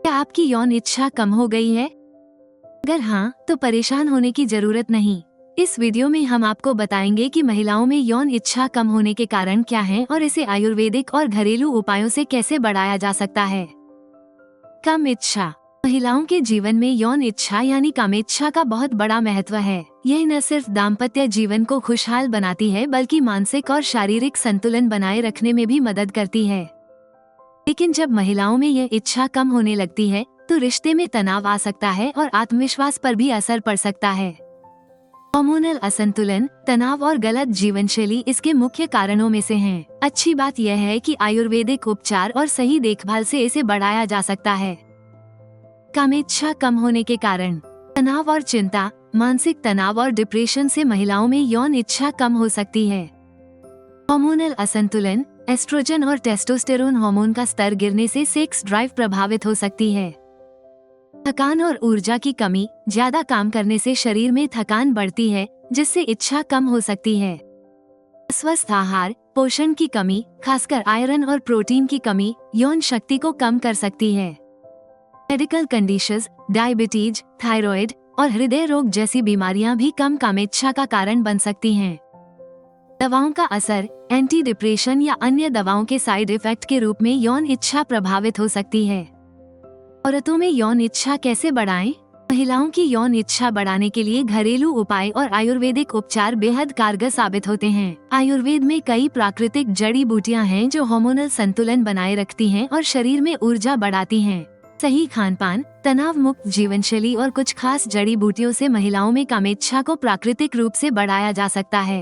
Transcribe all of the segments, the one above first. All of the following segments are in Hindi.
क्या आपकी यौन इच्छा कम हो गई है? अगर हाँ, तो परेशान होने की जरूरत नहीं। इस वीडियो में हम आपको बताएंगे कि महिलाओं में यौन इच्छा कम होने के कारण क्या हैं और इसे आयुर्वेदिक और घरेलू उपायों से कैसे बढ़ाया जा सकता है। कम इच्छा। महिलाओं के जीवन में यौन इच्छा यानी कामेच्छा का बहुत बड़ा महत्व है। यह न सिर्फ दाम्पत्य जीवन को खुशहाल बनाती है बल्कि मानसिक और शारीरिक संतुलन बनाए रखने में भी मदद करती है। लेकिन जब महिलाओं में यह इच्छा कम होने लगती है तो रिश्ते में तनाव आ सकता है और आत्मविश्वास पर भी असर पड़ सकता है। हार्मोनल असंतुलन, तनाव और गलत जीवनशैली इसके मुख्य कारणों में से हैं। अच्छी बात यह है कि आयुर्वेदिक उपचार और सही देखभाल से इसे बढ़ाया जा सकता है। कामेच्छा कम होने के कारण। तनाव और चिंता, मानसिक तनाव और डिप्रेशन से महिलाओं में यौन इच्छा कम हो सकती है। हार्मोनल असंतुलन, एस्ट्रोजन और टेस्टोस्टेरोन हार्मोन का स्तर गिरने से सेक्स ड्राइव प्रभावित हो सकती है। थकान और ऊर्जा की कमी, ज्यादा काम करने से शरीर में थकान बढ़ती है जिससे इच्छा कम हो सकती है। अस्वस्थ आहार, पोषण की कमी, खासकर आयरन और प्रोटीन की कमी यौन शक्ति को कम कर सकती है। मेडिकल कंडीशंस, डायबिटीज, थायराइड और हृदय रोग जैसी बीमारियां भी कम कामेच्छा का कारण बन सकती हैं। दवाओं का असर, एंटी डिप्रेशन या अन्य दवाओं के साइड इफेक्ट के रूप में यौन इच्छा प्रभावित हो सकती है। औरतों में यौन इच्छा कैसे बढ़ाएं? महिलाओं की यौन इच्छा बढ़ाने के लिए घरेलू उपाय और आयुर्वेदिक उपचार बेहद कारगर साबित होते हैं। आयुर्वेद में कई प्राकृतिक जड़ी बूटियां हैं जो हार्मोनल संतुलन बनाए रखती हैं और शरीर में ऊर्जा बढ़ाती हैं। सही खानपान, तनाव मुक्त जीवनशैली और कुछ खास जड़ी बूटियों से महिलाओं में कामेच्छा को प्राकृतिक रूप से बढ़ाया जा सकता है।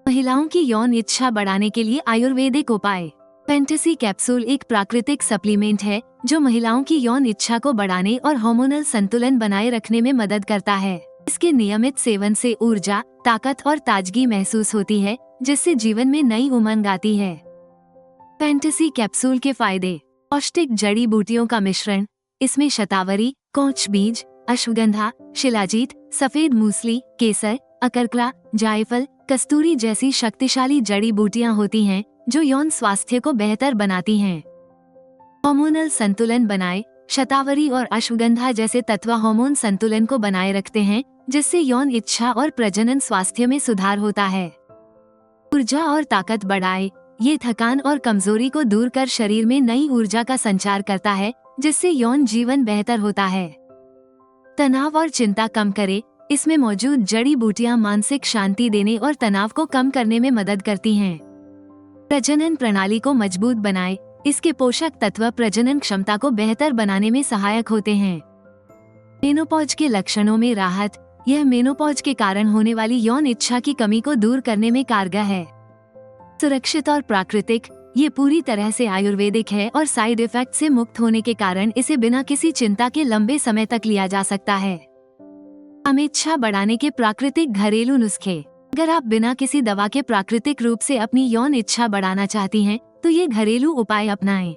महिलाओं की यौन इच्छा बढ़ाने के लिए आयुर्वेदिक उपाय। फैंटेसी कैप्सूल एक प्राकृतिक सप्लीमेंट है जो महिलाओं की यौन इच्छा को बढ़ाने और हार्मोनल संतुलन बनाए रखने में मदद करता है। इसके नियमित सेवन से ऊर्जा, ताकत और ताजगी महसूस होती है जिससे जीवन में नई उमंग आती है। फैंटेसी कैप्सूल के फायदे। पौष्टिक जड़ी बूटियों का मिश्रण। इसमें शतावरी, कौच बीज, अश्वगंधा, शिलाजीत, सफेद मूसली, केसर, अकरकरा, जायफल, कस्तूरी जैसी शक्तिशाली जड़ी बूटियां होती हैं जो यौन स्वास्थ्य को बेहतर बनाती हैं। हार्मोनल संतुलन बनाए। शतावरी और अश्वगंधा जैसे तत्व हार्मोन संतुलन को बनाए रखते हैं जिससे यौन इच्छा और प्रजनन स्वास्थ्य में सुधार होता है। ऊर्जा और ताकत बढ़ाए। ये थकान और कमजोरी को दूर कर शरीर में नई ऊर्जा का संचार करता है जिससे यौन जीवन बेहतर होता है। तनाव और चिंता कम करे। इसमें मौजूद जड़ी बूटियां मानसिक शांति देने और तनाव को कम करने में मदद करती हैं। प्रजनन प्रणाली को मजबूत बनाए। इसके पोषक तत्व प्रजनन क्षमता को बेहतर बनाने में सहायक होते हैं। मेनोपॉज के लक्षणों में राहत। यह मेनोपॉज के कारण होने वाली यौन इच्छा की कमी को दूर करने में कारगर है। सुरक्षित और प्राकृतिक। ये पूरी तरह से आयुर्वेदिक है और साइड इफेक्ट से मुक्त होने के कारण इसे बिना किसी चिंता के लंबे समय तक लिया जा सकता है। कामेच्छा बढ़ाने के प्राकृतिक घरेलू नुस्खे। अगर आप बिना किसी दवा के प्राकृतिक रूप से अपनी यौन इच्छा बढ़ाना चाहती हैं, तो ये घरेलू उपाय अपनाएं।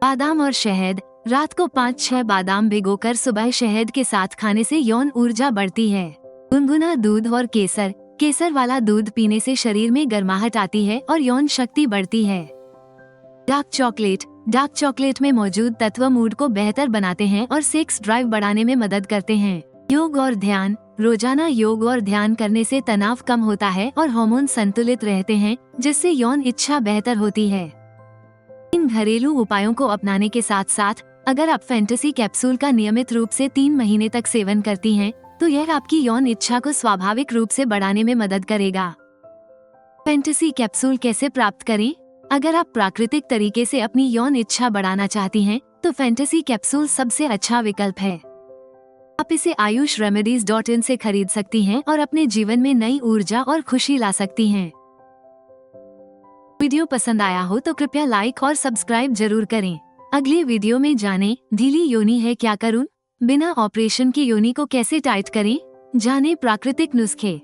बादाम और शहद। रात को 5-6 बादाम भिगोकर सुबह शहद के साथ खाने से यौन ऊर्जा बढ़ती है। गुनगुना दूध और केसर। केसर वाला दूध पीने से शरीर में गर्माहट आती है और यौन शक्ति बढ़ती है। Dark chocolate. डार्क चॉकलेट में मौजूद तत्व मूड को बेहतर बनाते हैं और सेक्स ड्राइव बढ़ाने में मदद करते हैं। योग और ध्यान। रोजाना योग और ध्यान करने से तनाव कम होता है और हार्मोन संतुलित रहते हैं जिससे यौन इच्छा बेहतर होती है। इन घरेलू उपायों को अपनाने के साथ साथ अगर आप फैंटेसी कैप्सूल का नियमित रूप से 3 महीने तक सेवन करती हैं, तो यह आपकी यौन इच्छा को स्वाभाविक रूप से बढ़ाने में मदद करेगा। फैंटेसी कैप्सूल कैसे प्राप्त करें? अगर आप प्राकृतिक तरीके से अपनी यौन इच्छा बढ़ाना चाहती हैं, तो फैंटेसी कैप्सूल सबसे अच्छा विकल्प है। आप इसे ayushremedies.in से खरीद सकती हैं और अपने जीवन में नई ऊर्जा और खुशी ला सकती हैं। वीडियो पसंद आया हो तो कृपया लाइक और सब्सक्राइब जरूर करें। अगले वीडियो में जानें, ढीली योनि है क्या करूं? बिना ऑपरेशन की योनि को कैसे टाइट करें? जानें प्राकृतिक नुस्खे।